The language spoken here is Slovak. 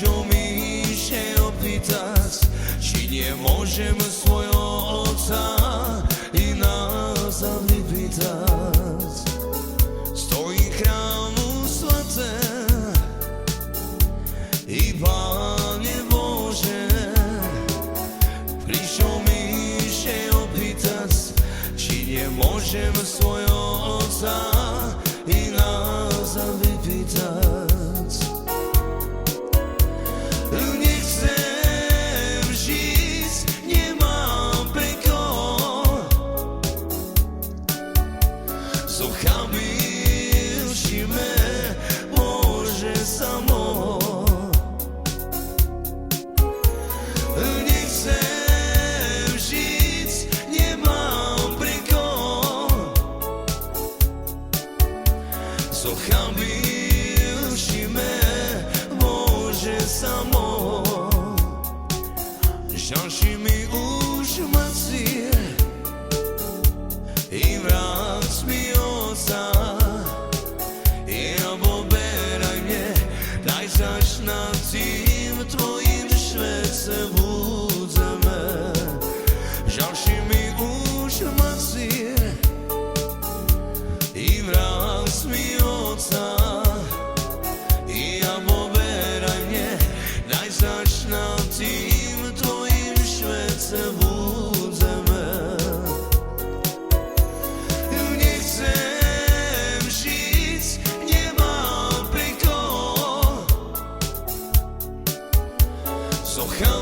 Prišiel mi się opýtať, či nemôžem svojho otca i nás vypýtať. Stojí chrámu svaté i Páne Bože. Prišiel mi się opýtať, či nemôžem svojho otca i nás vypýtať. Nechcem žiť, nemám pre koho. Zochabil si me, Bože samo. Nechcem žiť, nemám pre koho. Zochabil si me, Bože samo. Ďalší mi už macie i vrác mi otca. Ja poberaj mne, daj zač nad tým tvojim švece budeme. Ďalší mi už macie i vrác mi otca. Ja poberaj mne, daj zač nad tým tvojim švece budeme. Nechcem žiť, nemám pre koho. Zochal